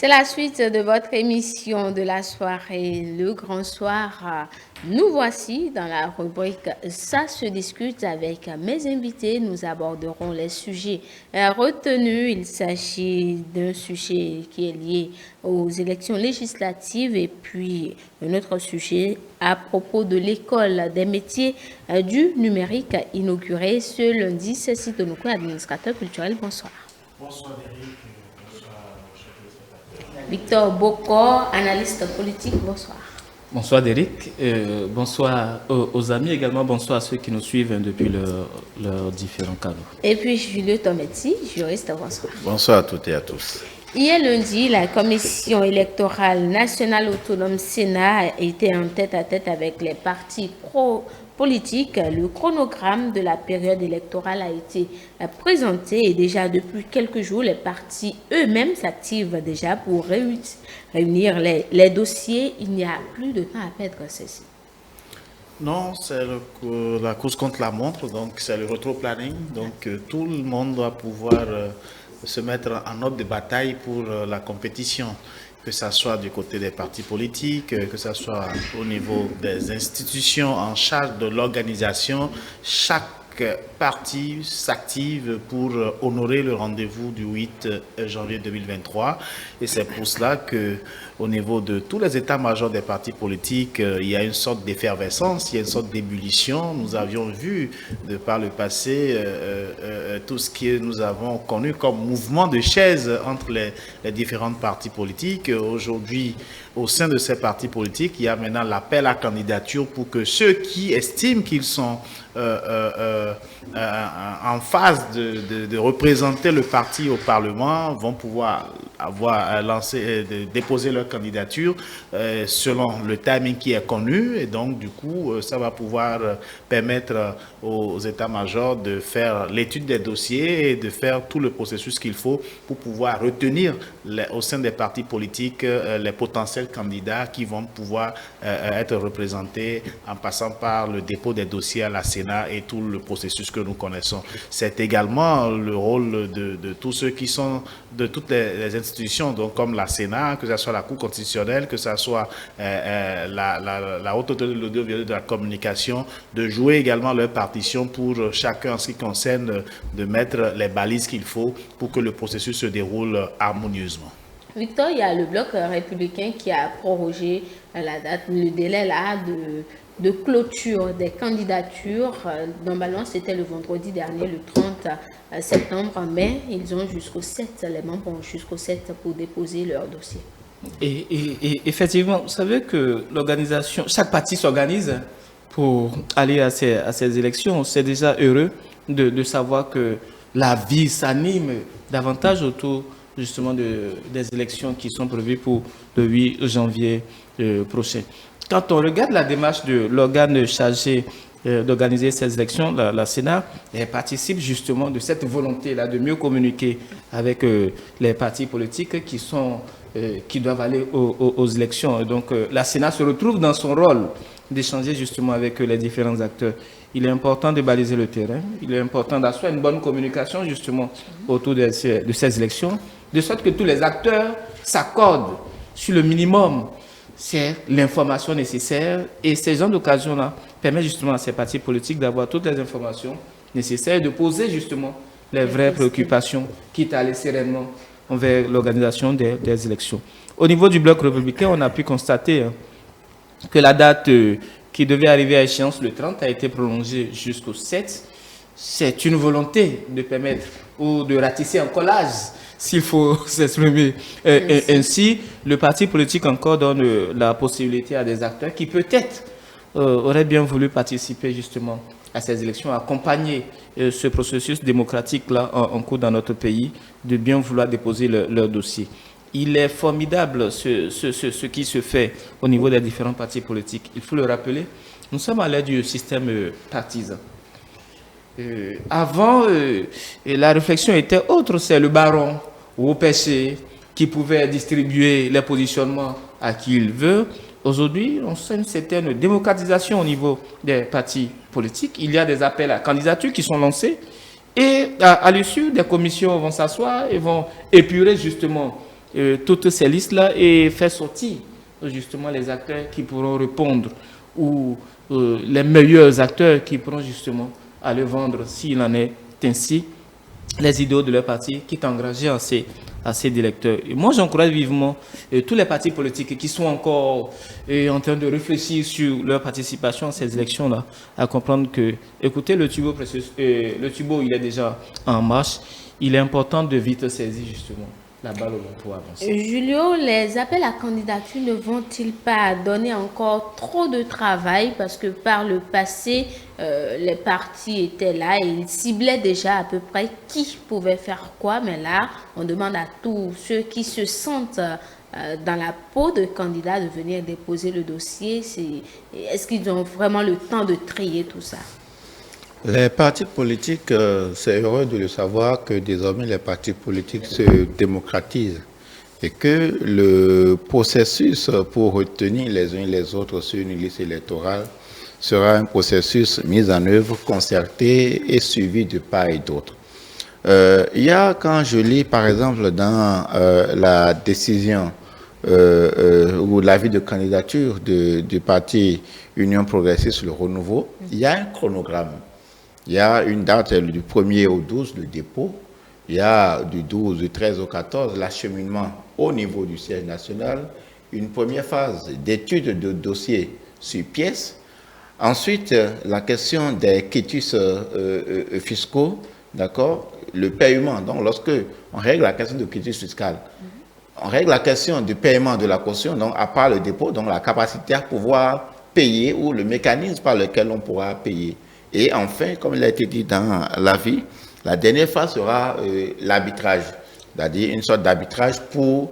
C'est la suite de votre émission de la soirée Le Grand Soir. Nous voici dans la rubrique Ça se discute avec mes invités. Nous aborderons les sujets retenus. Il s'agit d'un sujet qui est lié aux élections législatives et puis un autre sujet à propos de l'école des métiers du numérique inaugurée ce lundi. C'est Sitonoukou, administrateur culturel. Bonsoir. Bonsoir Eric. Victor Boko, analyste politique, bonsoir. Bonsoir Derek, bonsoir aux amis également, bonsoir à ceux qui nous suivent depuis leurs différents canaux. Et puis Julio Tometti, juriste, bonsoir. Bonsoir à toutes et à tous. Hier lundi, la Commission électorale nationale autonome Sénat était en tête-à-tête avec les partis politiques. Le chronogramme de la période électorale a été présenté et déjà depuis quelques jours, les partis eux-mêmes s'activent déjà pour réunir les dossiers. Il n'y a plus de temps à perdre, ceci. Non, c'est la course contre la montre, donc c'est le rétro-planning. Donc tout le monde doit pouvoir se mettre en ordre de bataille pour la compétition, que ce soit du côté des partis politiques, que ce soit au niveau des institutions en charge de l'organisation. Chaque parti s'active pour honorer le rendez-vous du 8 janvier 2023 et c'est pour cela que au niveau de tous les états-majors des partis politiques, il y a une sorte d'effervescence, il y a une sorte d'ébullition. Nous avions vu de par le passé tout ce que nous avons connu comme mouvement de chaises entre les différentes partis politiques. Aujourd'hui, au sein de ces partis politiques, il y a maintenant l'appel à candidature pour que ceux qui estiment qu'ils sont en phase de représenter le parti au Parlement vont pouvoir déposer leur candidature selon le timing qui est connu et donc du coup ça va pouvoir permettre aux états-majors de faire l'étude des dossiers et de faire tout le processus qu'il faut pour pouvoir retenir au sein des partis politiques les potentiels candidats qui vont pouvoir être représentés en passant par le dépôt des dossiers à la Sénat et tout le processus que nous connaissons. C'est également le rôle de tous ceux qui sont de toutes les institutions, donc comme la Sénat, que ce soit la Cour constitutionnelle, que ce soit la Haute Autorité de l'audiovisuel de la communication, de jouer également leur partition pour chacun en ce qui concerne de mettre les balises qu'il faut pour que le processus se déroule harmonieusement. Victor, il y a le bloc républicain qui a prorogé la date, le délai là de clôture des candidatures. Normalement, c'était le vendredi dernier, le 30 septembre, mais ils ont jusqu'au 7, les membres ont jusqu'au 7 pour déposer leur dossier. Et effectivement, vous savez que l'organisation, chaque parti s'organise pour aller à ces élections. C'est déjà heureux de savoir que la vie s'anime davantage autour justement des élections qui sont prévues pour le 8 janvier prochain. Quand on regarde la démarche de l'organe chargé d'organiser ces élections, la Sénat, elle participe justement de cette volonté-là de mieux communiquer avec les partis politiques qui doivent aller aux élections. Donc la Sénat se retrouve dans son rôle d'échanger justement avec les différents acteurs. Il est important de baliser le terrain, il est important d'assurer une bonne communication justement autour de ces élections, de sorte que tous les acteurs s'accordent sur le minimum, c'est l'information nécessaire. Et ces gens d'occasion-là permettent justement à ces partis politiques d'avoir toutes les informations nécessaires et de poser justement les vraies préoccupations, quitte à aller sereinement vers l'organisation des élections. Au niveau du bloc républicain, on a pu constater que la date qui devait arriver à échéance le 30 a été prolongée jusqu'au 7. C'est une volonté de permettre ou de ratisser un collage, s'il faut s'exprimer ainsi. Le parti politique encore donne la possibilité à des acteurs qui peut-être auraient bien voulu participer justement à ces élections, accompagner ce processus démocratique-là en cours dans notre pays, de bien vouloir déposer leur dossier. Il est formidable ce qui se fait au niveau des différents partis politiques. Il faut le rappeler, nous sommes à l'ère du système partisan. Avant, la réflexion était autre, c'est le baron ou au PC qui pouvait distribuer les positionnements à qui il veut. Aujourd'hui, on sent une certaine démocratisation au niveau des partis politiques. Il y a des appels à candidature qui sont lancés et à l'issue, des commissions vont s'asseoir et vont épurer justement toutes ces listes-là et faire sortir justement les acteurs qui pourront répondre ou les meilleurs acteurs qui pourront justement aller vendre, s'il en est ainsi, les idéaux de leur parti, quitte à engager à ces électeurs. Et moi, j'encourage vivement tous les partis politiques qui sont encore en train de réfléchir sur leur participation à ces élections-là, à comprendre que, écoutez, le tubo, il est déjà en marche. Il est important de vite saisir justement la balle au bon pour avancer. Julio, les appels à candidature ne vont-ils pas donner encore trop de travail parce que par le passé, les partis étaient là et ils ciblaient déjà à peu près qui pouvait faire quoi, mais là, on demande à tous ceux qui se sentent dans la peau de candidat de venir déposer le dossier. Est-ce qu'ils ont vraiment le temps de trier tout ça? Les partis politiques, c'est heureux de le savoir que désormais les partis politiques se démocratisent et que le processus pour retenir les uns et les autres sur une liste électorale sera un processus mis en œuvre, concerté et suivi de part et d'autre. Il y a, quand je lis par exemple dans la décision ou l'avis de candidature du parti Union Progressiste Le Renouveau, il y a un chronogramme. Il y a une date du 1er au 12, le dépôt. Il y a du 12, du 13 au 14, l'acheminement au niveau du siège national. Une première phase d'étude de dossiers sur pièce. Ensuite, la question des quitus fiscaux, d'accord, le paiement. Donc, lorsque on règle la question de quitus fiscal, on règle la question du paiement de la caution, donc à part le dépôt, donc la capacité à pouvoir payer ou le mécanisme par lequel on pourra payer. Et enfin, comme il a été dit dans l'avis, la dernière phase sera l'arbitrage, c'est-à-dire une sorte d'arbitrage pour,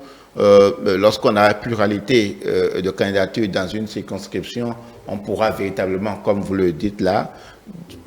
lorsqu'on a la pluralité de candidatures dans une circonscription, on pourra véritablement, comme vous le dites là,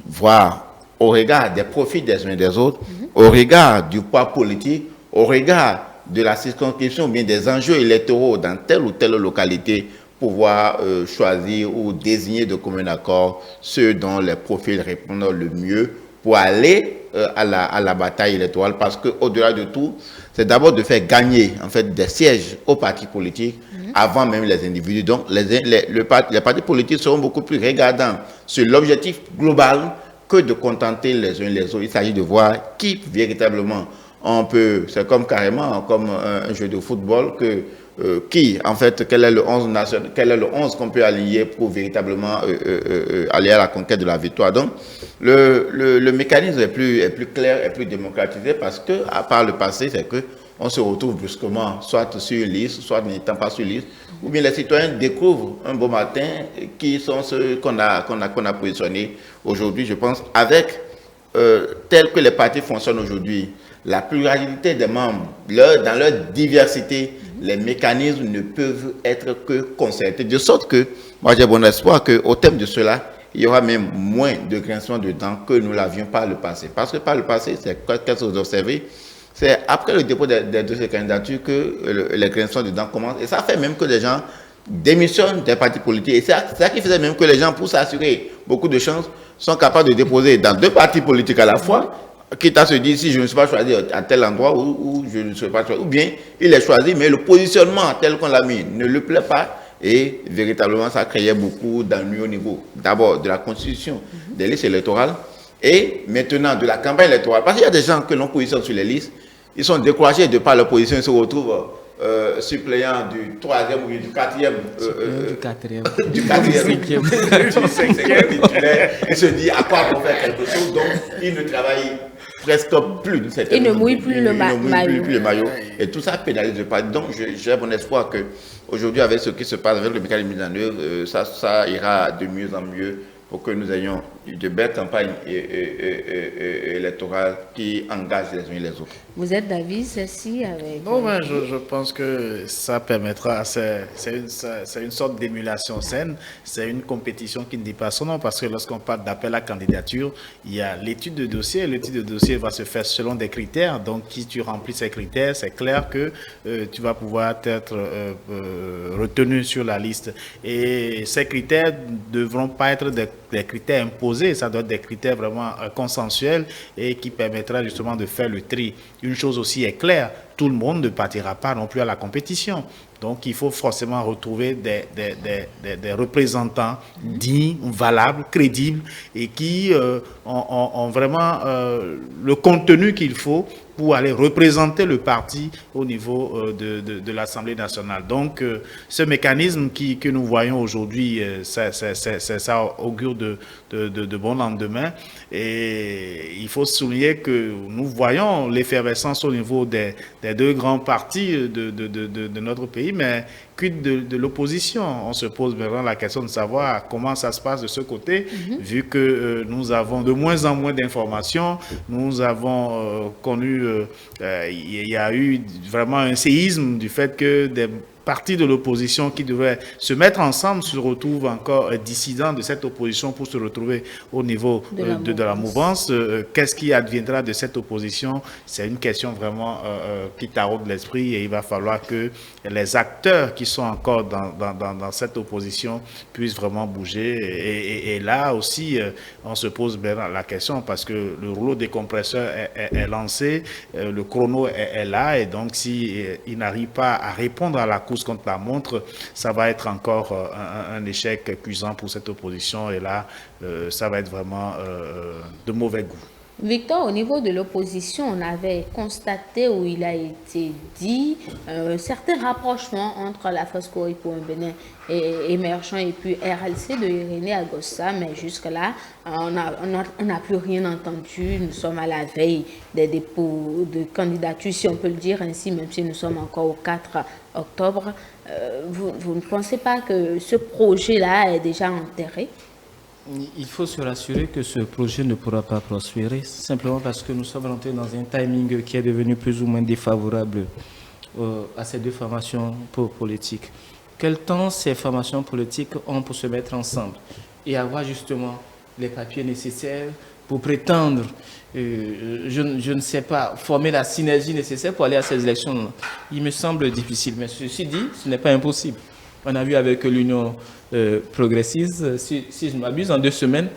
voir au regard des profits des uns et des autres, au regard du poids politique, au regard de la circonscription, bien des enjeux électoraux dans telle ou telle localité, pouvoir choisir ou désigner de commun accord ceux dont les profils répondent le mieux pour aller à la bataille électorale, parce qu'au-delà de tout, c'est d'abord de faire gagner en fait des sièges aux partis politiques avant même les individus. Donc les partis politiques seront beaucoup plus regardants sur l'objectif global que de contenter les uns les autres. Il s'agit de voir qui véritablement on peut, c'est comme carrément comme un jeu de football que qui, en fait, quel est le 11 national, quel est le 11 qu'on peut aligner pour véritablement aller à la conquête de la victoire. Donc, le mécanisme est plus clair, est plus démocratisé parce que, à part le passé, c'est que on se retrouve brusquement soit sur une liste, soit n'étant pas sur liste, ou bien les citoyens découvrent un beau matin qui sont ceux qu'on a positionnés aujourd'hui, je pense, avec tel que les partis fonctionnent aujourd'hui, la pluralité des membres, dans leur diversité, les mécanismes ne peuvent être que concertés. De sorte que, moi j'ai bon espoir qu'au terme de cela, il y aura même moins de grincements de dents que nous l'avions par le passé. Parce que par le passé, c'est qu'est-ce que vous observez, c'est après le dépôt des dossiers de candidature que les grincements de dents commencent. Et ça fait même que les gens démissionnent des partis politiques. Et c'est ça qui faisait même que les gens, pour s'assurer beaucoup de chances, sont capables de déposer dans 2 partis politiques à la fois, quitte à se dire si je ne suis pas choisi à tel endroit ou je ne suis pas choisi, ou bien il est choisi, mais le positionnement tel qu'on l'a mis ne lui plaît pas, et véritablement ça créait beaucoup d'ennuis au niveau d'abord de la constitution des listes électorales et maintenant de la campagne électorale. Parce qu'il y a des gens que l'on positionne sur les listes, ils sont découragés de par leur position, ils se retrouvent suppléant du 3e ou du 4e, du 5e titulaire, et se dit à quoi on faire quelque chose, donc ils ne travaillent presque plus. Il ne mouille plus le maillot. Et tout ça pénalise le parti. Donc j'ai bon espoir qu'aujourd'hui, avec ce qui se passe, avec le mécanisme mis en œuvre, ça ira de mieux en mieux pour que nous ayons de belles campagnes électorales qui engagent les uns et les autres. Vous êtes d'avis, ceci avec... Bon, ben, je pense que ça permettra, c'est une sorte d'émulation saine, c'est une compétition qui ne dit pas son nom, parce que lorsqu'on parle d'appel à candidature, il y a l'étude de dossier, l'étude de dossier va se faire selon des critères, donc si tu remplis ces critères, c'est clair que tu vas pouvoir être retenu sur la liste, et ces critères ne devront pas être des critères imposés, ça doit être des critères vraiment consensuels et qui permettra justement de faire le tri. Une chose aussi est claire, tout le monde ne partira pas non plus à la compétition. Donc, il faut forcément retrouver des représentants dignes, valables, crédibles et qui ont vraiment le contenu qu'il faut pour aller représenter le parti au niveau de l'Assemblée nationale. Donc, ce mécanisme que nous voyons aujourd'hui, ça augure de bons lendemains. Et il faut souligner que nous voyons l'effervescence au niveau des deux grands partis de notre pays, mais quid de l'opposition? On se pose vraiment la question de savoir comment ça se passe de ce côté, vu que nous avons de moins en moins d'informations. Nous avons connu, il y a eu vraiment un séisme du fait que des partis de l'opposition qui devaient se mettre ensemble se retrouvent encore dissidents de cette opposition pour se retrouver au niveau de la mouvance. Qu'est-ce qui adviendra de cette opposition? C'est une question vraiment qui taraude l'esprit et il va falloir que les acteurs qui sont encore dans cette opposition puissent vraiment bouger. Et là aussi, on se pose bien la question parce que le rouleau décompresseur est lancé, le chrono est là et donc s'il n'arrive pas à répondre à la course contre la montre, ça va être encore un échec cuisant pour cette opposition et là, ça va être vraiment de mauvais goût. Victor, au niveau de l'opposition, on avait constaté où il a été dit certains rapprochements entre la FOSCO et pour un Bénin émergent et puis RLC de Irénée Agosta, mais jusque-là, on n'a plus rien entendu. Nous sommes à la veille des dépôts de candidature, si on peut le dire ainsi, même si nous sommes encore au 4 octobre. Vous ne pensez pas que ce projet-là est déjà enterré? Il faut se rassurer que ce projet ne pourra pas prospérer, simplement parce que nous sommes rentrés dans un timing qui est devenu plus ou moins défavorable à ces deux formations politiques. Quel temps ces formations politiques ont pour se mettre ensemble et avoir justement les papiers nécessaires pour prétendre, je ne sais pas, former la synergie nécessaire pour aller à ces élections? Il me semble difficile, mais ceci dit, ce n'est pas impossible. On a vu avec l'Union progressiste, si je ne m'abuse, en 2 semaines,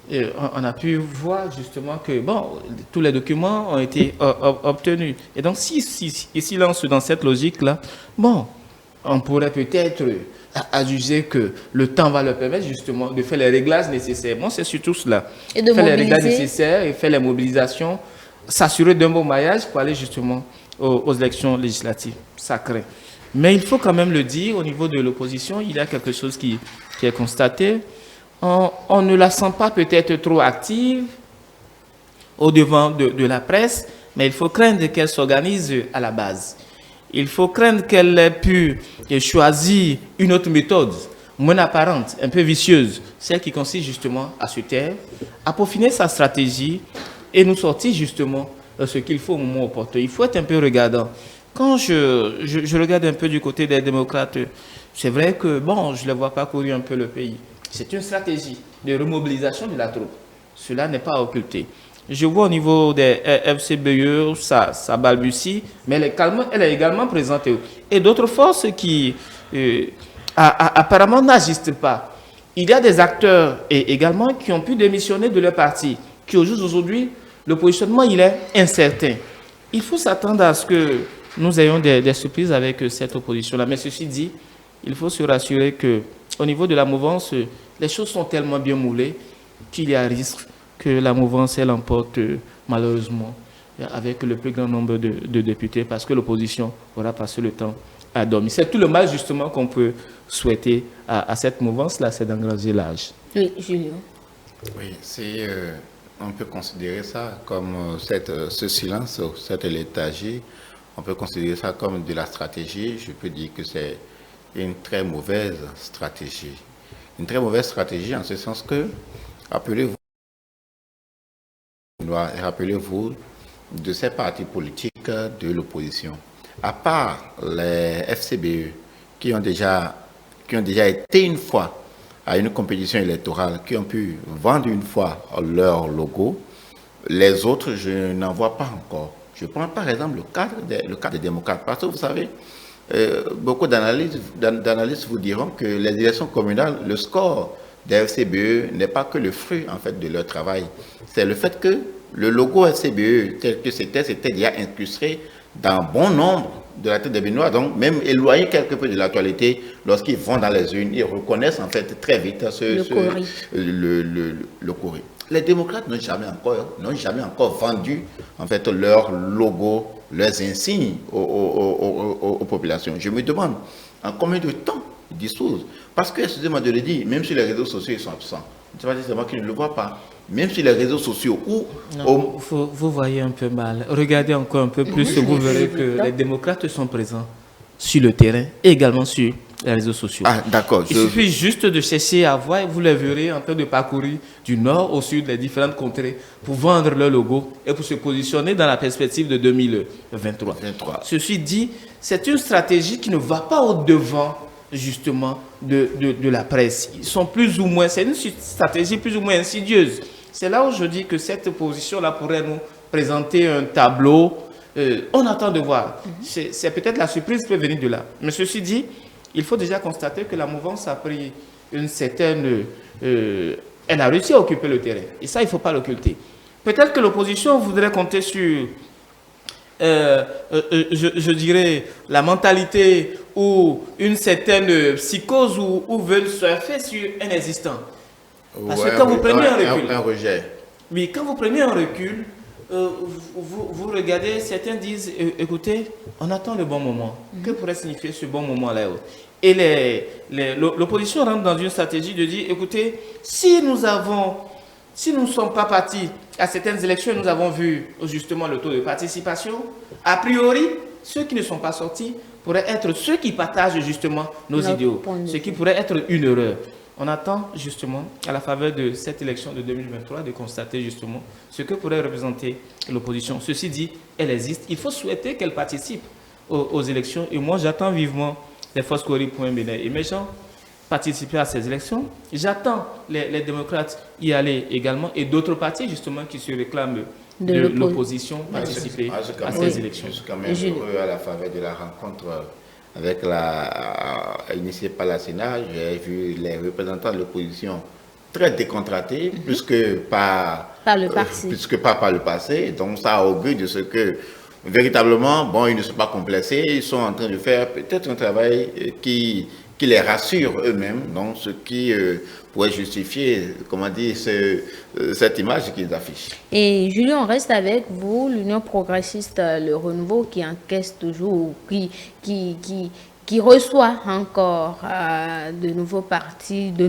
on a pu voir justement que tous les documents ont été obtenus. Et donc, si lance dans cette logique-là, on pourrait peut-être juger que le temps va leur permettre justement de faire les réglages nécessaires. C'est surtout cela. Et de faire mobiliser. les réglages nécessaires et faire les mobilisations, s'assurer d'un bon maillage pour aller justement aux élections législatives. Ça craint. Mais il faut quand même le dire, au niveau de l'opposition, il y a quelque chose qui est constaté. On ne la sent pas peut-être trop active au devant de la presse, mais il faut craindre qu'elle s'organise à la base. Il faut craindre qu'elle ait pu choisir une autre méthode, moins apparente, un peu vicieuse, celle qui consiste justement à se taire, à peaufiner sa stratégie et nous sortir justement ce qu'il faut au moment opportun. Il faut être un peu regardant. Quand je regarde un peu du côté des démocrates, c'est vrai que, je ne les vois pas courir un peu le pays. C'est une stratégie de remobilisation de la troupe. Cela n'est pas occulté. Je vois au niveau des FCBE, ça balbutie, mais elle est également présente. Et d'autres forces qui apparemment n'agissent pas. Il y a des acteurs également qui ont pu démissionner de leur parti, qui au jour d'aujourd'hui, le positionnement il est incertain. Il faut s'attendre à ce que nous ayons des surprises avec cette opposition-là. Mais ceci dit, il faut se rassurer qu'au niveau de la mouvance, les choses sont tellement bien moulées qu'il y a risque que la mouvance, elle emporte malheureusement avec le plus grand nombre de députés parce que l'opposition aura passé le temps à dormir. C'est tout le mal justement qu'on peut souhaiter à cette mouvance-là, c'est d'engranger l'âge. Oui, Julien. Oui, on peut considérer ça comme ce silence, cette léthargie. On peut considérer ça comme de la stratégie. Je peux dire que c'est une très mauvaise stratégie. Une très mauvaise stratégie en ce sens que, rappelez-vous de ces partis politiques de l'opposition. À part les FCBE qui ont déjà été une fois à une compétition électorale, qui ont pu vendre une fois leur logo, les autres, je n'en vois pas encore. Je prends par exemple le cas des démocrates, parce que vous savez, beaucoup d'analystes vous diront que les élections communales, le score des FCBE n'est pas que le fruit en fait de leur travail. C'est le fait que le logo FCBE tel que c'était déjà incrusté dans bon nombre de la tête des Béninois, donc même éloigné quelque peu de l'actualité, lorsqu'ils vont dans les urnes, ils reconnaissent en fait très vite le Corée. Les démocrates n'ont jamais encore vendu en fait leur logo, leurs insignes aux populations. Je me demande en combien de temps ils disposent. Parce que, excusez-moi de le dire, même sur les réseaux sociaux, ils sont absents. C'est pas seulement qu'ils ne le voient pas. Même sur les réseaux sociaux vous voyez un peu mal. Regardez encore un peu plus, vous verrez que les démocrates sont présents sur le terrain et également sur les réseaux sociaux. Ah, d'accord. Il suffit juste de chercher à voir et vous les verrez en train de parcourir du nord au sud les différentes contrées pour vendre leur logo et pour se positionner dans la perspective de 2023. Ceci dit, c'est une stratégie qui ne va pas au-devant justement de la presse. Ils sont plus ou moins, c'est une stratégie plus ou moins insidieuse. C'est là où je dis que cette position-là pourrait nous présenter un tableau. On attend de voir. C'est peut-être la surprise peut venir de là. Mais ceci dit, il faut déjà constater que la mouvance a pris une certaine... elle a réussi à occuper le terrain. Et ça, il ne faut pas l'occulter. Peut-être que l'opposition voudrait compter sur... je dirais la mentalité ou une certaine psychose ou veulent surfer sur un existant. Parce que quand vous prenez un recul, un rejet. Oui, quand vous prenez un recul, vous regardez, certains disent, écoutez, on attend le bon moment. Que pourrait signifier ce bon moment-là? Et l'opposition rentre dans une stratégie de dire, écoutez, si nous ne sommes pas partis à certaines élections, nous avons vu justement le taux de participation, a priori, ceux qui ne sont pas sortis pourraient être ceux qui partagent justement nos idéaux, ce qui pourrait être une erreur. On attend justement, à la faveur de cette élection de 2023, de constater justement ce que pourrait représenter l'opposition. Ceci dit, elle existe. Il faut souhaiter qu'elle participe aux élections. Et moi, j'attends vivement les forces Cori.Bénin émergents participer à ces élections. J'attends les démocrates y aller également et d'autres partis justement qui se réclament de l'opposition participer à ces élections. Je suis quand même heureux à la faveur de la rencontre avec initiée par la Sénat. J'ai vu les représentants de l'opposition très décontractés, plus que par le passé. Donc ça augure de ce que véritablement, bon, ils ne sont pas complexés, ils sont en train de faire peut-être un travail qui les rassure eux-mêmes, donc ce qui pourrait justifier, comment dire, cette image qu'ils affichent. Et Julien, on reste avec vous, l'Union progressiste, le renouveau qui encaisse toujours, qui reçoit encore de nouveaux partis, de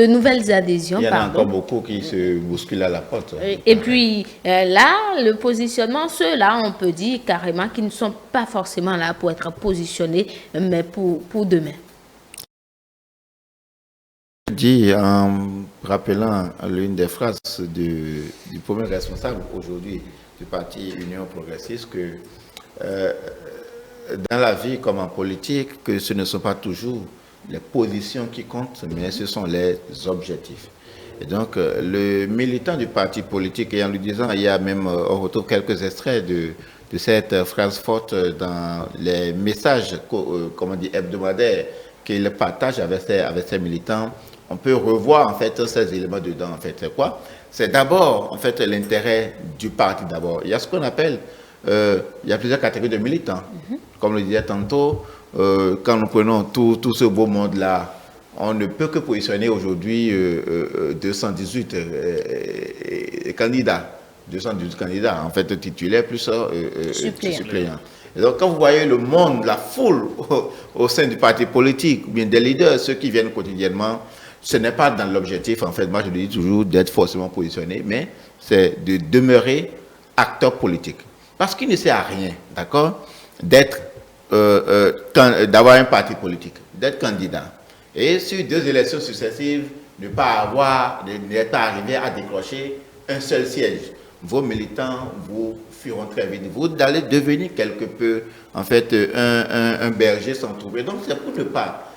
nouvelles adhésions. Il y en a encore beaucoup qui se bousculent à la porte. Et puis là, le positionnement, ceux-là, on peut dire carrément qu'ils ne sont pas forcément là pour être positionnés, mais pour demain. Je dis en rappelant l'une des phrases du premier responsable aujourd'hui du parti Union progressiste que dans la vie comme en politique, que ce ne sont pas toujours les positions qui comptent, mais ce sont les objectifs. Et donc, le militant du parti politique, et en lui disant, il y a même, on retrouve quelques extraits de cette phrase forte dans les messages, hebdomadaires qu'il partage avec ses militants. On peut revoir, en fait, ces éléments dedans, en fait. C'est quoi? C'est d'abord, en fait, l'intérêt du parti, d'abord. Il y a ce qu'on appelle, il y a plusieurs catégories de militants. Comme le disait tantôt, quand nous prenons tout ce beau monde-là, on ne peut que positionner aujourd'hui 218 candidats. 218 candidats, en fait, titulaires plus suppléants. Et donc, quand vous voyez le monde, la foule au sein du parti politique, ou bien des leaders, ceux qui viennent quotidiennement, ce n'est pas dans l'objectif, en fait, moi je le dis toujours, d'être forcément positionné, mais c'est de demeurer acteur politique. Parce qu'il ne sert à rien, d'accord, d'avoir un parti politique, d'être candidat. Et sur 2 élections successives, ne pas arriver à décrocher un seul siège. Vos militants vous fuiront très vite. Vous allez devenir quelque peu, en fait, un berger sans troupe. Et donc, c'est pour ne pas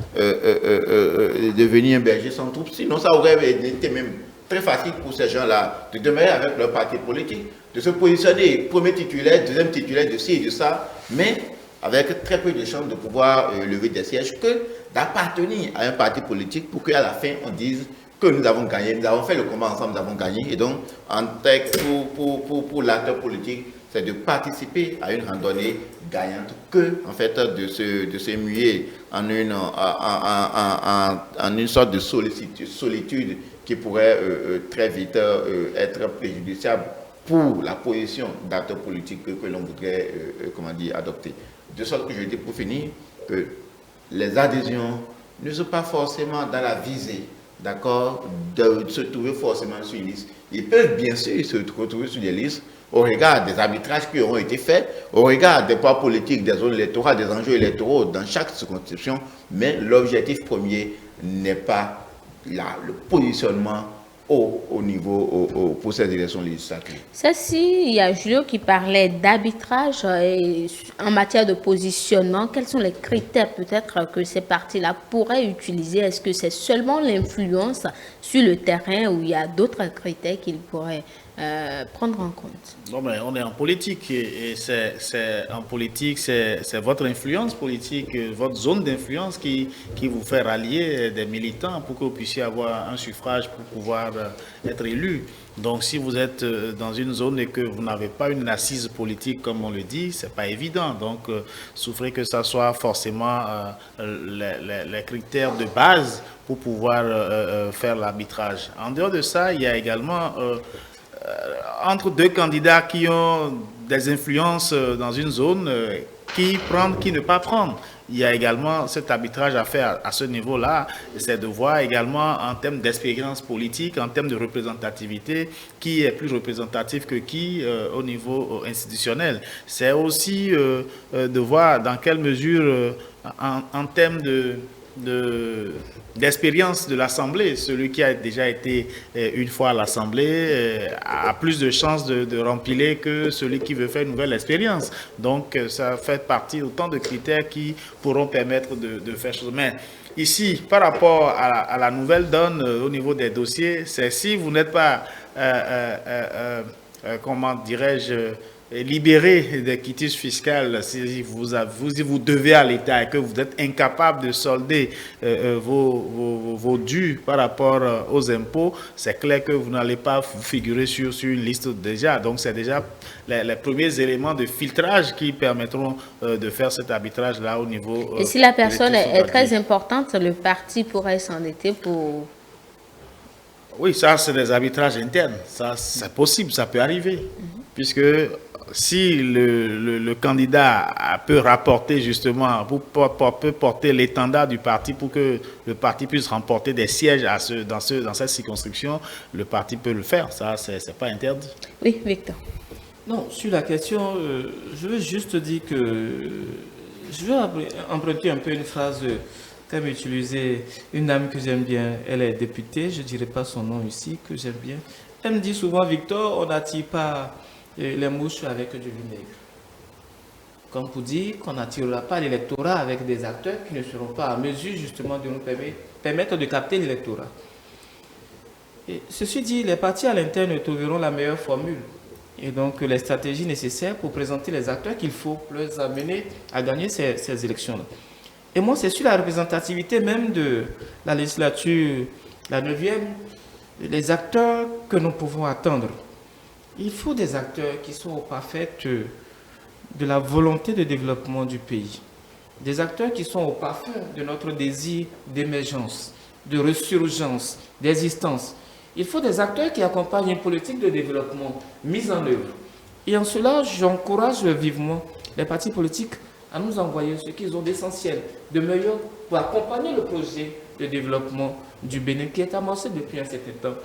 devenir un berger sans troupe. Sinon, ça aurait été même très facile pour ces gens-là de demeurer avec leur parti politique, de se positionner premier titulaire, deuxième titulaire de ci et de ça, mais avec très peu de chances de pouvoir lever des sièges que d'appartenir à un parti politique pour qu'à la fin, on dise que nous avons gagné, nous avons fait le combat ensemble, nous avons gagné. Et donc, en texte, pour l'acteur politique, c'est de participer à une randonnée gagnante que, en fait, de se muer en une sorte de solitude qui pourrait très vite être préjudiciable pour la position d'acteur politique que l'on voudrait adopter. De sorte que je dis pour finir que les adhésions ne sont pas forcément dans la visée, d'accord, de se trouver forcément sur une liste. Ils peuvent bien sûr se retrouver sur des listes au regard des arbitrages qui auront été faits, au regard des poids politiques, des zones électorales, des enjeux électoraux dans chaque circonscription, mais l'objectif premier n'est pas là, le positionnement au niveau pour ces élections législatives. Ceci, il y a Julio qui parlait d'arbitrage en matière de positionnement. Quels sont les critères peut-être que ces partis-là pourraient utiliser? Est-ce que c'est seulement l'influence sur le terrain ou il y a d'autres critères qu'ils pourraient prendre en compte? Non, mais on est en politique et c'est en politique, c'est votre influence politique, votre zone d'influence qui vous fait rallier des militants pour que vous puissiez avoir un suffrage pour pouvoir être élu. Donc, si vous êtes dans une zone et que vous n'avez pas une assise politique, comme on le dit, c'est pas évident. Donc, souffrez que ça soit forcément les critères de base pour pouvoir faire l'arbitrage. En dehors de ça, il y a également entre deux candidats qui ont des influences dans une zone, qui prendre, qui ne pas prendre. Il y a également cet arbitrage à faire à ce niveau-là, c'est de voir également en termes d'expérience politique, en termes de représentativité, qui est plus représentatif que qui au niveau institutionnel. C'est aussi de voir dans quelle mesure, en termes d'expérience de l'Assemblée, celui qui a déjà été une fois à l'Assemblée a plus de chances de rempiler que celui qui veut faire une nouvelle expérience. Donc, ça fait partie autant de critères qui pourront permettre de faire chose. Mais ici, par rapport à la nouvelle donne au niveau des dossiers, c'est si vous n'êtes pas, comment dirais-je, libéré des quittus fiscales, si vous devez à l'État et que vous êtes incapable de solder vos dus par rapport aux impôts, c'est clair que vous n'allez pas figurer sur une liste déjà. Donc, c'est déjà les premiers éléments de filtrage qui permettront de faire cet arbitrage-là au niveau... Et si la personne est très importante, le parti pourrait s'endetter pour... Oui, ça, c'est des arbitrages internes. Ça, c'est possible, ça peut arriver. Puisque si le candidat peut rapporter justement, peut porter l'étendard du parti pour que le parti puisse remporter des sièges dans cette circonscription, le parti peut le faire. Ça, c'est pas interdit. Oui, Victor. Non, sur la question, je veux juste dire que je veux emprunter un peu une phrase qu'aime utiliser une dame que j'aime bien. Elle est députée, je ne dirai pas son nom ici, que j'aime bien. Elle me dit souvent, Victor, on n'attire pas les mouches avec du vinaigre. Comme pour dire qu'on n'attirera pas l'électorat avec des acteurs qui ne seront pas à mesure justement de nous permettre de capter l'électorat. Et ceci dit, les partis à l'interne trouveront la meilleure formule et donc les stratégies nécessaires pour présenter les acteurs qu'il faut pour les amener à gagner ces élections-là. Et moi, c'est sur la représentativité même de la législature, la 9e, les acteurs que nous pouvons attendre. Il faut des acteurs qui sont au parfait de la volonté de développement du pays. Des acteurs qui sont au parfum de notre désir d'émergence, de ressurgence, d'existence. Il faut des acteurs qui accompagnent une politique de développement mise en œuvre. Et en cela, j'encourage vivement les partis politiques à nous envoyer ce qu'ils ont d'essentiel, de meilleur pour accompagner le projet de développement du Bénin qui est amorcé depuis un certain temps.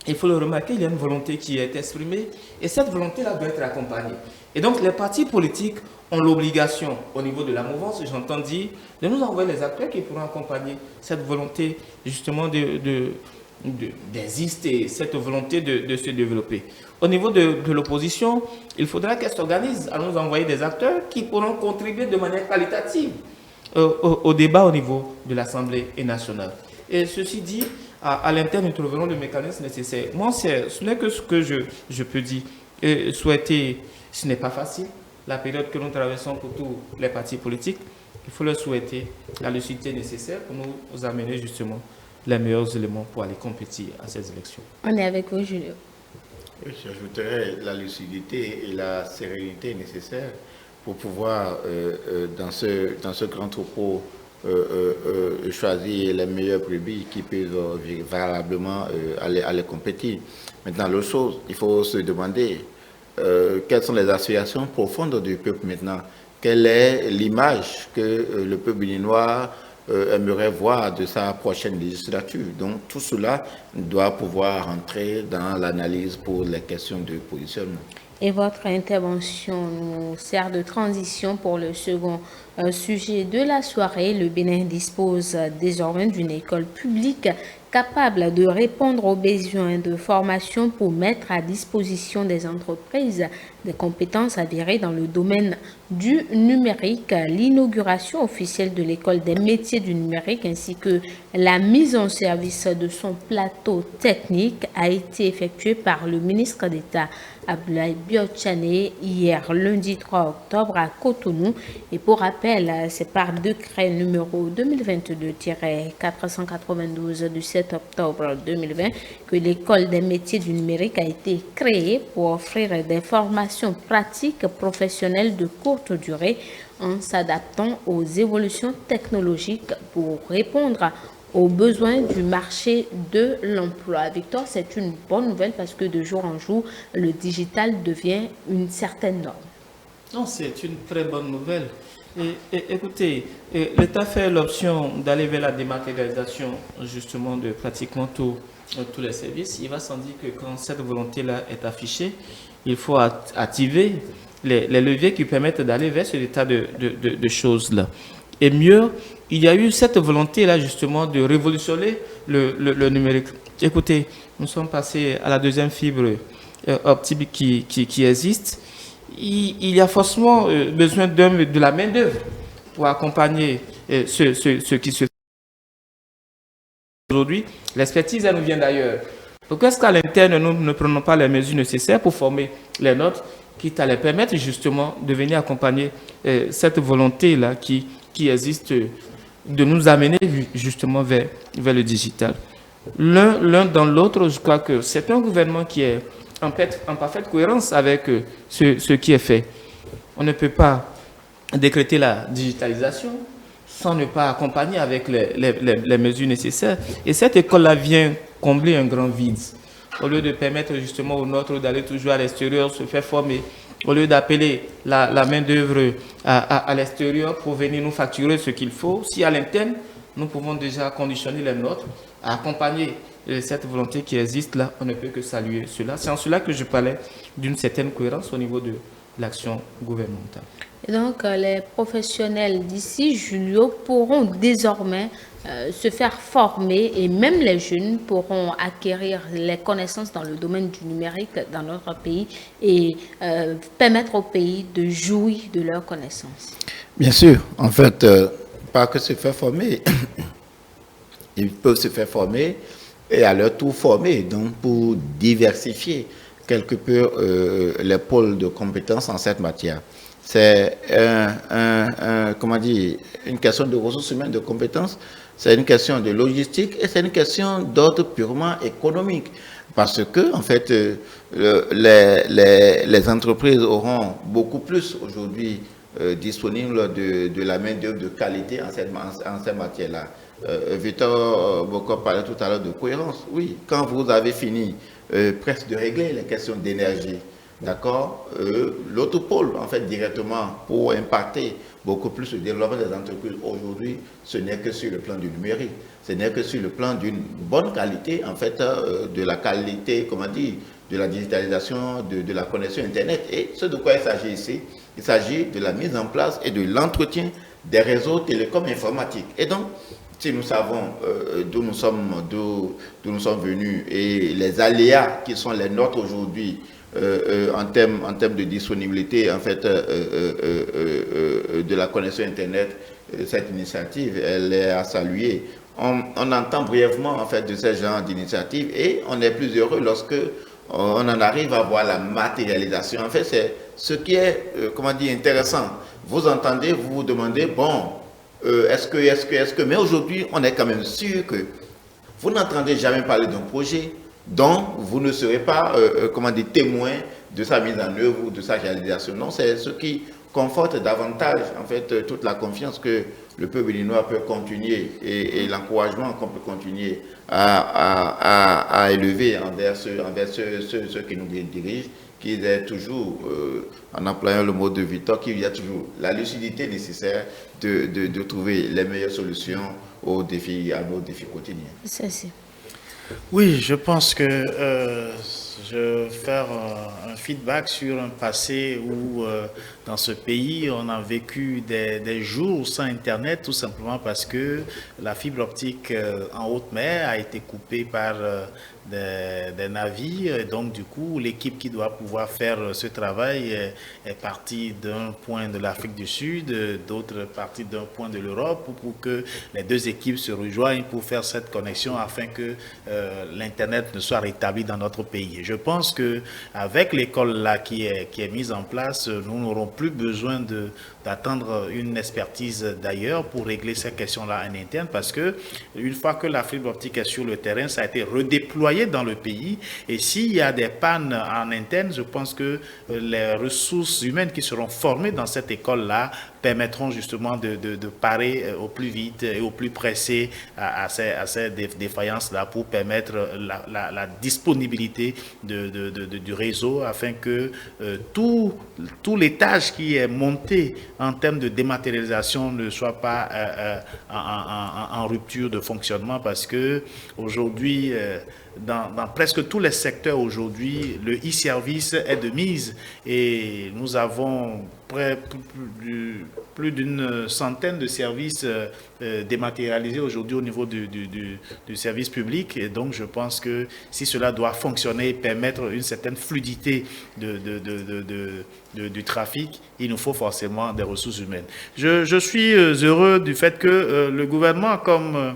Il faut le remarquer, il y a une volonté qui est exprimée et cette volonté-là doit être accompagnée. Et donc les partis politiques ont l'obligation, au niveau de la mouvance, j'entends dire, de nous envoyer les acteurs qui pourront accompagner cette volonté justement d'exister, cette volonté de se développer. Au niveau de l'opposition, il faudra qu'elle s'organise à nous envoyer des acteurs qui pourront contribuer de manière qualitative au débat au niveau de l'Assemblée nationale. Et ceci dit, à l'interne, nous trouverons le mécanisme nécessaire. Moi, ce n'est que ce que je peux dire. Souhaiter, ce n'est pas facile. La période que nous traversons pour tous les partis politiques, Il faut leur souhaiter la lucidité nécessaire pour nous amener justement les meilleurs éléments pour aller compétir à ces élections. On est avec vous, Julio. Oui, j'ajouterais la lucidité et la sérénité nécessaires pour pouvoir, dans ce grand troupeau, choisir les meilleurs brebis qui peuvent valablement aller compétir. Maintenant, l'autre chose, il faut se demander quelles sont les aspirations profondes du peuple maintenant. Quelle est l'image que le peuple béninois aimerait voir de sa prochaine législature. Donc tout cela doit pouvoir entrer dans l'analyse pour les questions de positionnement. Et votre intervention nous sert de transition pour le second sujet de la soirée. Le Bénin dispose désormais d'une école publique capable de répondre aux besoins de formation pour mettre à disposition des entreprises des compétences avérées dans le domaine du numérique. L'inauguration officielle de l'école des métiers du numérique ainsi que la mise en service de son plateau technique a été effectuée par le ministre d'État Abdoulaye Biotchane hier lundi 3 octobre à Cotonou. Et pour rappel, c'est par décret numéro 2022-492 du 7 octobre 2020 que l'école des métiers du numérique a été créée pour offrir des formations pratiques professionnelles de courte durée en s'adaptant aux évolutions technologiques pour répondre aux besoins du marché de l'emploi. Victor, c'est une bonne nouvelle parce que de jour en jour, le digital devient une certaine norme. Non, c'est une très bonne nouvelle. Écoutez, l'État fait l'option d'aller vers la dématérialisation justement de pratiquement tous les services. Il va sans dire que quand cette volonté-là est affichée, il faut activer les leviers qui permettent d'aller vers cet état de choses-là. Et mieux, il y a eu cette volonté-là justement de révolutionner le numérique. Écoutez, nous sommes passés à la deuxième fibre optique qui existe. Il y a forcément besoin de la main-d'œuvre pour accompagner ce qui se fait aujourd'hui. L'expertise, elle nous vient d'ailleurs. Pourquoi est-ce qu'à l'interne, nous ne prenons pas les mesures nécessaires pour former les nôtres, quitte à les permettre justement de venir accompagner cette volonté-là qui existe, de nous amener justement vers le digital. L'un dans l'autre, je crois que c'est un gouvernement qui est en parfaite cohérence avec ce qui est fait. On ne peut pas décréter la digitalisation sans ne pas accompagner avec les mesures nécessaires. Et cette école-là vient combler un grand vide. Au lieu de permettre justement aux nôtres d'aller toujours à l'extérieur, se faire former, au lieu d'appeler la main-d'œuvre à l'extérieur pour venir nous facturer ce qu'il faut, si à l'interne, nous pouvons déjà conditionner les nôtres à accompagner cette volonté qui existe là, on ne peut que saluer cela. C'est en cela que je parlais d'une certaine cohérence au niveau de l'action gouvernementale. Et donc, les professionnels d'ici, Julio, pourront désormais se faire former et même les jeunes pourront acquérir les connaissances dans le domaine du numérique dans notre pays et permettre au pays de jouir de leurs connaissances. Bien sûr, en fait, pas que se faire former, ils peuvent se faire former et à leur tour former, donc pour diversifier quelque peu les pôles de compétences en cette matière. C'est comment dire, une question de ressources humaines, de compétences, c'est une question de logistique et c'est une question d'ordre purement économique. Parce que, en fait, les entreprises auront beaucoup plus aujourd'hui disponible de la main-d'œuvre de qualité en cette matière-là. Victor Boko parlait tout à l'heure de cohérence. Oui, quand vous avez fini presque de régler les questions d'énergie, d'accord, l'autre pôle, en fait, directement pour impacter beaucoup plus le développement des entreprises aujourd'hui, ce n'est que sur le plan du numérique. Ce n'est que sur le plan d'une bonne qualité, en fait, de la qualité, comment dire, de la digitalisation, de la connexion Internet. Et ce de quoi il s'agit ici, il s'agit de la mise en place et de l'entretien des réseaux télécoms informatiques. Et donc, si nous savons d'où nous sommes venus et les aléas qui sont les nôtres aujourd'hui en termes de disponibilité en fait de la connexion Internet, cette initiative, elle est à saluer. On entend brièvement en fait de ce genre d'initiative et on est plus heureux lorsque on en arrive à voir la matérialisation. En fait, c'est ce qui est, comment dire, intéressant. Vous entendez, vous vous demandez, bon, Mais aujourd'hui, on est quand même sûr que vous n'entendez jamais parler d'un projet dont vous ne serez pas, témoin de sa mise en œuvre ou de sa réalisation. Non, c'est ce qui conforte davantage, en fait, toute la confiance que le peuple béninois peut continuer et l'encouragement qu'on peut continuer à élever envers ceux qui nous dirigent, qu'il est toujours, en employant le mot de Victor, qu'il y a toujours la lucidité nécessaire de trouver les meilleures solutions à nos défis quotidiens. Oui, je pense que je vais faire un feedback sur un passé où dans ce pays on a vécu des jours sans Internet, tout simplement parce que la fibre optique en haute mer a été coupée par des navires, et donc du coup l'équipe qui doit pouvoir faire ce travail est partie d'un point de l'Afrique du Sud, d'autres parties d'un point de l'Europe, pour que les deux équipes se rejoignent pour faire cette connexion afin que l'Internet ne soit rétabli dans notre pays. Et je pense que avec l'école là qui est mise en place, nous n'aurons plus besoin d'attendre une expertise d'ailleurs pour régler ces questions-là en interne, parce que une fois que la fibre optique est sur le terrain, ça a été redéployé dans le pays, et s'il y a des pannes en interne, je pense que les ressources humaines qui seront formées dans cette école-là permettront justement de parer au plus vite et au plus pressé à ces défaillances-là, pour permettre la disponibilité du réseau, afin que tout l'étage qui est monté en termes de dématérialisation ne soit pas en rupture de fonctionnement, parce que aujourd'hui, dans presque tous les secteurs aujourd'hui, le e-service est de mise, et nous avons plus d'une centaine de services dématérialisés aujourd'hui au niveau du service public. Et donc je pense que si cela doit fonctionner et permettre une certaine fluidité du trafic, il nous faut forcément des ressources humaines. Je suis heureux du fait que le gouvernement, comme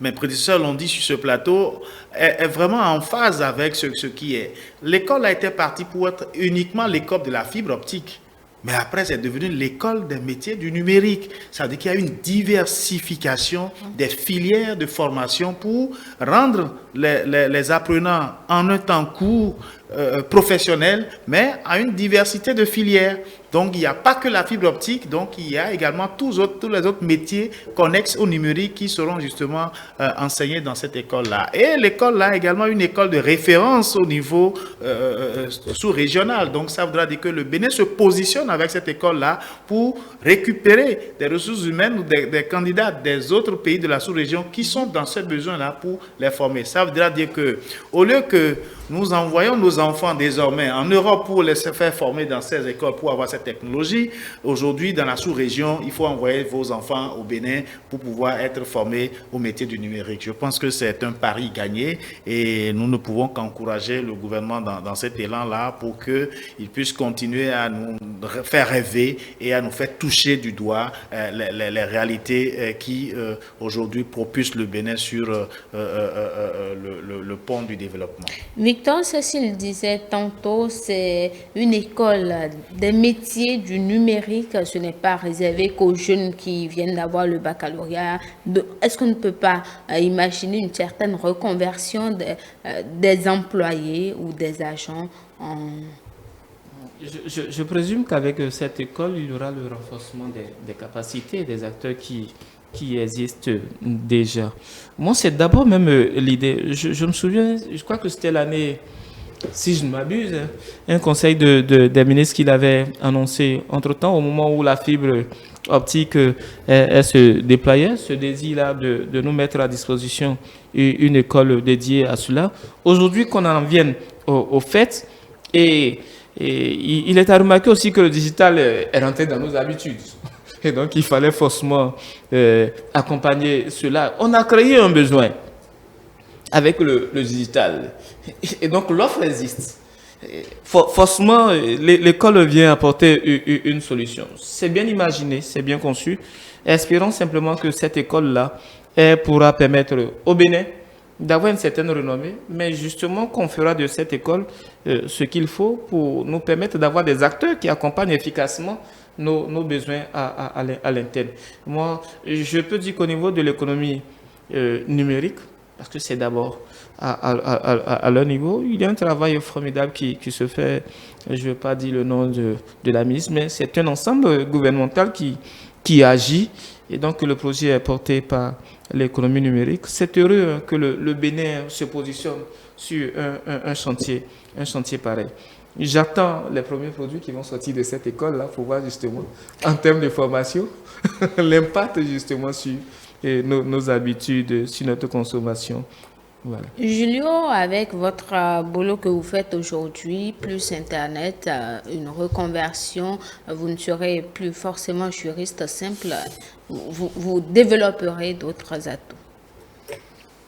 mes prédécesseurs l'ont dit sur ce plateau, est vraiment en phase avec ce qui est. L'école a été partie pour être uniquement l'école de la fibre optique. Mais après, c'est devenu l'école des métiers du numérique. Ça veut dire qu'il y a une diversification des filières de formation pour rendre les apprenants en un temps court professionnel, mais à une diversité de filières. Donc, il n'y a pas que la fibre optique, donc il y a également tous les autres métiers connexes au numérique qui seront justement enseignés dans cette école-là. Et l'école-là est également une école de référence au niveau sous-régional. Donc, ça voudra dire que le Bénin se positionne avec cette école-là pour récupérer des ressources humaines ou des candidats des autres pays de la sous-région qui sont dans ce besoin-là pour les former. Ça voudra dire que, au lieu que nous envoyons nos enfants désormais en Europe pour les faire former dans ces écoles pour avoir cette technologie, aujourd'hui dans la sous-région, il faut envoyer vos enfants au Bénin pour pouvoir être formés au métier du numérique. Je pense que c'est un pari gagné, et nous ne pouvons qu'encourager le gouvernement dans cet élan-là pour qu'il puisse continuer à nous faire rêver et à nous faire toucher du doigt les réalités qui aujourd'hui propulsent le Bénin sur le pont du développement. Victor Cécile disait tantôt, c'est une école des métiers du numérique. Ce n'est pas réservé qu'aux jeunes qui viennent d'avoir le baccalauréat. Est-ce qu'on ne peut pas imaginer une certaine reconversion des employés ou des agents Je présume qu'avec cette école, il y aura le renforcement des capacités des acteurs qui existent déjà. Moi, c'est d'abord même l'idée. Je me souviens, je crois que c'était l'année, si je ne m'abuse, un conseil des ministres qu'il avait annoncé entre-temps, au moment où la fibre optique elle se déployait, ce désir-là de nous mettre à disposition une école dédiée à cela. Aujourd'hui, qu'on en vienne au fait, et il est à remarquer aussi que le digital est rentré dans nos habitudes. Et donc, il fallait forcément accompagner cela. On a créé un besoin avec le digital. Et donc, l'offre existe. Forcément, l'école vient apporter une solution. C'est bien imaginé, c'est bien conçu. Espérons simplement que cette école-là pourra permettre au Bénin d'avoir une certaine renommée, mais justement qu'on fera de cette école ce qu'il faut pour nous permettre d'avoir des acteurs qui accompagnent efficacement nos besoins à l'interne. Moi, je peux dire qu'au niveau de l'économie numérique, parce que c'est d'abord à leur niveau, il y a un travail formidable qui se fait, je ne vais pas dire le nom de la ministre, mais c'est un ensemble gouvernemental qui agit, et donc le projet est porté par l'économie numérique. C'est heureux que le Bénin se positionne sur un chantier pareil. J'attends les premiers produits qui vont sortir de cette école-là pour voir justement, en termes de formation, l'impact justement sur nos habitudes, sur notre consommation. Voilà. Julio, avec votre boulot que vous faites aujourd'hui, plus Internet, une reconversion, vous ne serez plus forcément juriste simple, vous développerez d'autres atouts.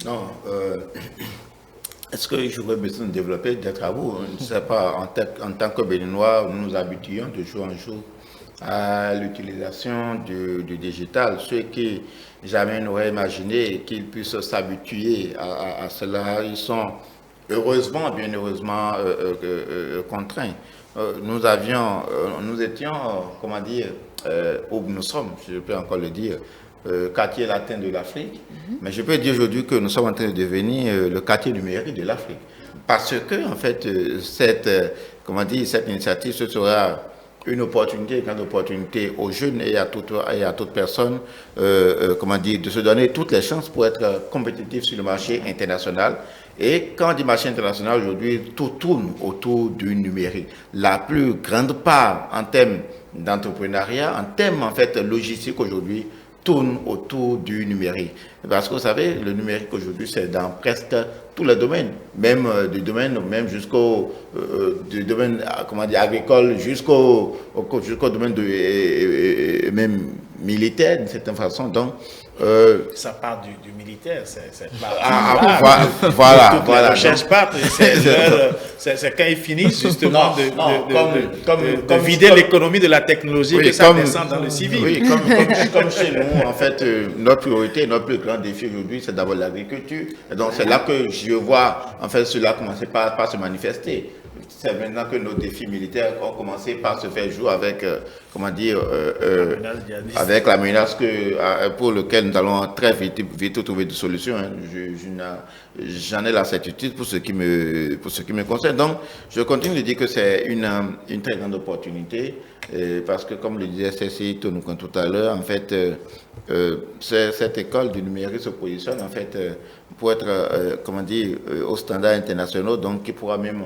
Non, est-ce que j'aurais besoin de développer des travaux? Je ne sais pas, en tant que Béninois, nous nous habituons de jour en jour à l'utilisation du digital. Ceux qui jamais n'auraient imaginé qu'ils puissent s'habituer à cela, ils sont heureusement, bien heureusement, contraints. Nous étions, comment dire, où nous sommes, je peux encore le dire, quartier latin de l'Afrique, mais je peux dire aujourd'hui que nous sommes en train de devenir le quartier numérique de l'Afrique. Parce que, en fait, cette initiative, ce sera une grande opportunité aux jeunes et à toute personne, de se donner toutes les chances pour être compétitif sur le marché international. Et quand on dit marché international, aujourd'hui, tout tourne autour du numérique. La plus grande part en termes d'entrepreneuriat, en termes, en fait, logistiques aujourd'hui, tourne autour du numérique. Parce que vous savez, le numérique aujourd'hui, c'est dans presque tous les domaines, même du domaine du domaine agricole jusqu'au domaine même militaire d'une certaine façon. Donc ça part du militaire, c'est voilà. La recherche part, c'est quand ils finissent justement de vider l'économie de la technologie, que ça descend dans le civil. Oui, comme chez nous, en fait, notre priorité, notre plus grand défi aujourd'hui, c'est d'abord l'agriculture. Et donc c'est là que je vois en fait cela commencer par se manifester. C'est maintenant que nos défis militaires ont commencé par se faire jour avec, avec la menace pour laquelle nous allons très vite trouver des solutions. J'en ai la certitude pour ce qui me concerne. Donc, je continue de dire que c'est une très grande opportunité parce que, comme le disait Cécile Tonoukan tout à l'heure, en fait, cette école du numérique se positionne en fait pour être, aux standards internationaux, donc qui pourra même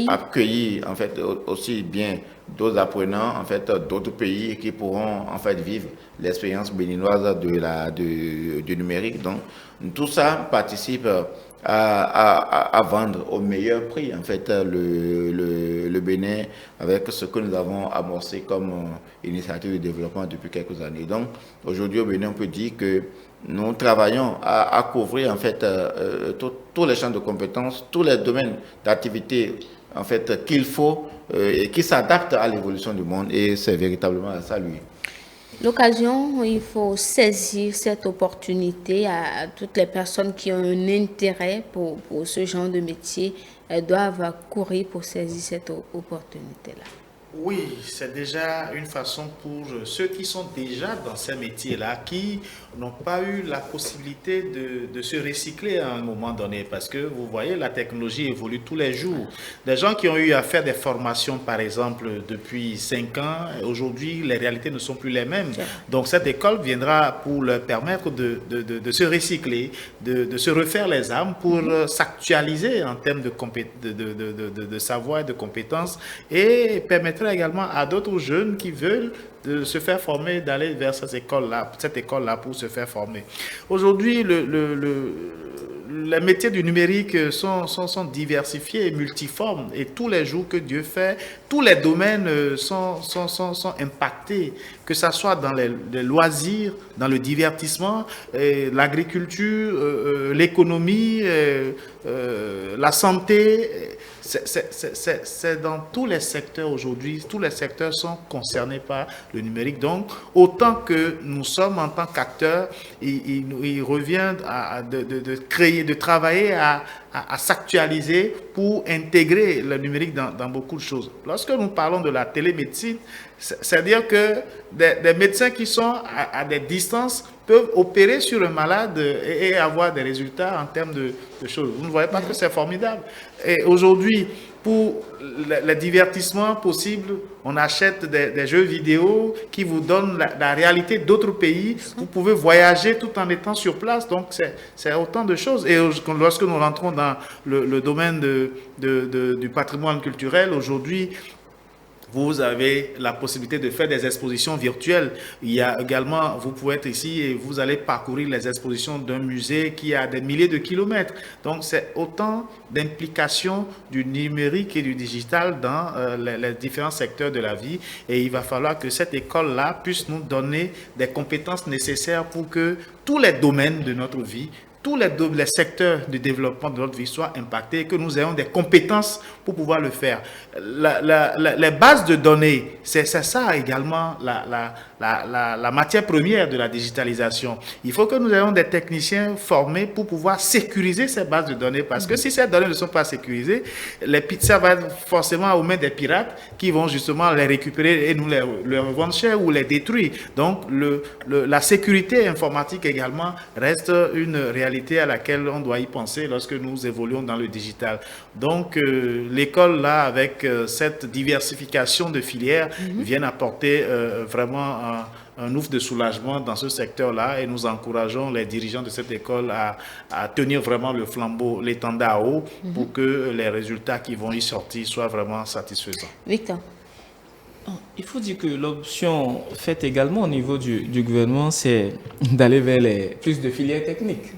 accueillir en fait aussi bien d'autres apprenants en fait d'autres pays qui pourront en fait vivre l'expérience béninoise du numérique. Donc tout ça participe à vendre au meilleur prix en fait le Bénin avec ce que nous avons amorcé comme initiative de développement depuis quelques années. Donc aujourd'hui au Bénin on peut dire que nous travaillons à couvrir en fait tous les champs de compétences, tous les domaines d'activité en fait qu'il faut et qui s'adaptent à l'évolution du monde, et c'est véritablement à saluer. L'occasion, il faut saisir cette opportunité. À toutes les personnes qui ont un intérêt pour ce genre de métier, elles doivent courir pour saisir cette opportunité-là. Oui, c'est déjà une façon pour ceux qui sont déjà dans ces métiers-là, qui n'ont pas eu la possibilité de se recycler à un moment donné, parce que vous voyez, la technologie évolue tous les jours. Des gens qui ont eu à faire des formations, par exemple, depuis 5 ans, aujourd'hui, les réalités ne sont plus les mêmes. Donc, cette école viendra pour leur permettre de se recycler, de se refaire les armes pour s'actualiser en termes de savoir et de compétences, et permettre également à d'autres jeunes qui veulent de se faire former, d'aller vers cette école-là pour se faire former. Aujourd'hui, les métiers du numérique sont diversifiés et multiformes, et tous les jours que Dieu fait, tous les domaines sont impactés, que ce soit dans les loisirs, dans le divertissement, l'agriculture, l'économie, la santé. c'est dans tous les secteurs aujourd'hui, tous les secteurs sont concernés par le numérique. Donc, autant que nous sommes en tant qu'acteurs, il revient de créer, de travailler à s'actualiser pour intégrer le numérique dans beaucoup de choses. Lorsque nous parlons de la télémédecine, c'est-à-dire que des médecins qui sont à des distances peuvent opérer sur un malade et avoir des résultats en termes de choses. Vous ne voyez pas que c'est formidable. Et aujourd'hui, pour les divertissements possibles, on achète des jeux vidéo qui vous donnent la réalité d'autres pays. Vous pouvez voyager tout en étant sur place. Donc, c'est autant de choses. Et lorsque nous rentrons dans le domaine du patrimoine culturel, aujourd'hui, vous avez la possibilité de faire des expositions virtuelles. Il y a également, vous pouvez être ici et vous allez parcourir les expositions d'un musée qui a des milliers de kilomètres. Donc, c'est autant d'implications du numérique et du digital dans les différents secteurs de la vie. Et il va falloir que cette école-là puisse nous donner des compétences nécessaires pour que tous les domaines de notre vie, tous les secteurs de développement de notre vie soient impactés et que nous ayons des compétences pour pouvoir le faire. Les bases de données, c'est ça également la matière première de la digitalisation. Il faut que nous ayons des techniciens formés pour pouvoir sécuriser ces bases de données parce que si ces données ne sont pas sécurisées, ça va être forcément aux mains des pirates qui vont justement les récupérer et nous les revendre cher ou les détruire. Donc, la sécurité informatique également reste une réalité à laquelle on doit y penser lorsque nous évoluons dans le digital. Donc, l'école, là, avec cette diversification de filières, vient apporter vraiment un ouf de soulagement dans ce secteur-là et nous encourageons les dirigeants de cette école à tenir vraiment le flambeau, l'étendard haut pour que les résultats qui vont y sortir soient vraiment satisfaisants. Victor. Il faut dire que l'option faite également au niveau du gouvernement, c'est d'aller vers plus de filières techniques.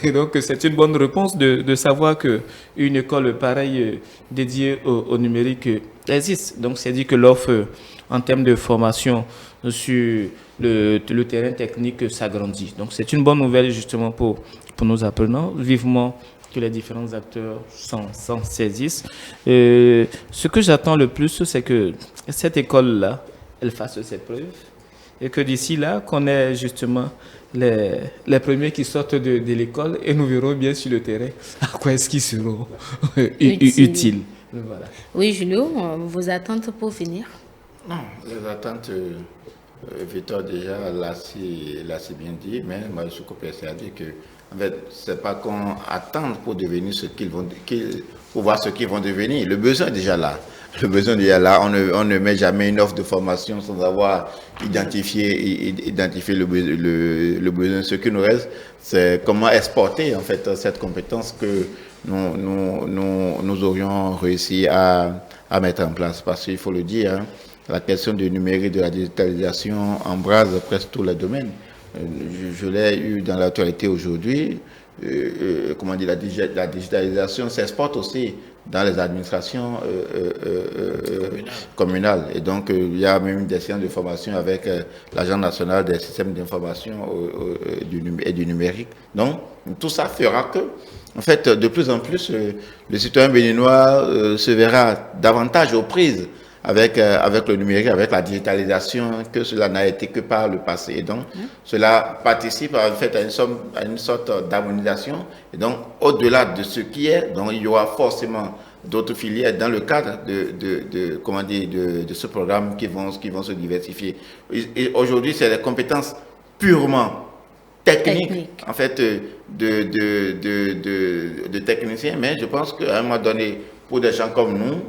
Et donc, c'est une bonne réponse de savoir qu'une école pareille dédiée au numérique existe. Donc, c'est dit que l'offre en termes de formation sur le terrain technique s'agrandit. Donc, c'est une bonne nouvelle justement pour nos apprenants. Vivement que les différents acteurs s'en saisissent. Ce que j'attends le plus, c'est que cette école-là, elle fasse cette preuve et que d'ici là, qu'on ait justement les premiers qui sortent de l'école et nous verrons bien sur le terrain à quoi est-ce qu'ils seront utiles. Voilà. Oui, Julio, vos attentes pour finir? Non, les attentes, Victor déjà l'a si bien dit, mais moi je suis persuadé que en fait, c'est pas qu'on attend pour devenir pour voir ce qu'ils vont devenir. Le besoin est déjà là. Le besoin est déjà là. On ne met jamais une offre de formation sans avoir identifié le besoin. Ce qui nous reste, c'est comment exporter en fait cette compétence que nous aurions réussi à mettre en place. Parce qu'il faut le dire, hein, la question du numérique, de la digitalisation embrase presque tous les domaines. Je l'ai eu dans l'actualité aujourd'hui. Comment dire, la digitalisation s'exporte aussi dans les administrations communales. Et donc, il y a même des séances de formation avec l'Agence nationale des systèmes d'information et du numérique. Donc, tout ça fera que, en fait, de plus en plus, le citoyen béninois se verra davantage aux prises avec le numérique, avec la digitalisation, que cela n'a été que par le passé. Et donc, cela participe en fait à une sorte d'harmonisation. Et donc, au-delà de ce qui est, donc, il y aura forcément d'autres filières dans le cadre de ce programme qui vont se diversifier. Et aujourd'hui, c'est des compétences purement techniques, en fait, de techniciens. Mais je pense qu'à un moment donné, pour des gens comme nous,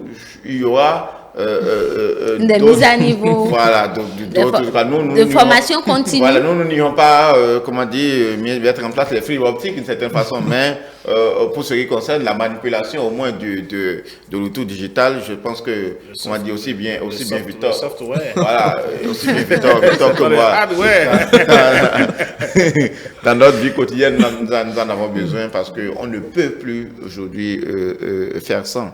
il y aura des mises à niveau, voilà, de formation continue. Voilà, nous n'irons pas, mettre en place les fibres optiques d'une certaine façon, mais pour ce qui concerne la manipulation au moins de l'outil digital, je pense que, on dit aussi bien Victor. Le software. Voilà, aussi bien Victor que moi. Dans notre vie quotidienne, nous en avons besoin parce qu'on ne peut plus aujourd'hui faire sans.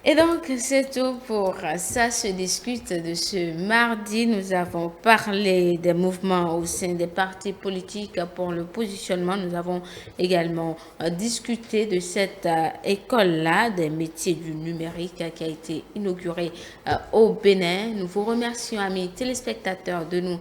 Et donc, c'est tout pour ça se discute de ce mardi. Nous avons parlé des mouvements au sein des partis politiques pour le positionnement. Nous avons également discuté de cette école-là, des métiers du numérique qui a été inaugurée au Bénin. Nous vous remercions, amis téléspectateurs, de nous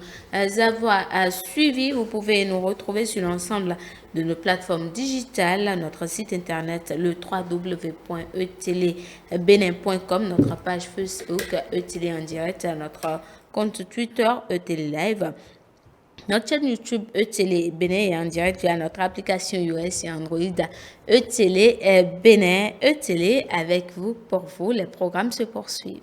avoir suivis. Vous pouvez nous retrouver sur l'ensemble de nos plateformes digitales, notre site internet le www.etelebenin.com, notre page Facebook ETélé en direct, notre compte Twitter ETélé Live, notre chaîne YouTube ETélé Bénin et en direct via notre application iOS et Android ETélé Bénin. ETélé avec vous, pour vous, les programmes se poursuivent.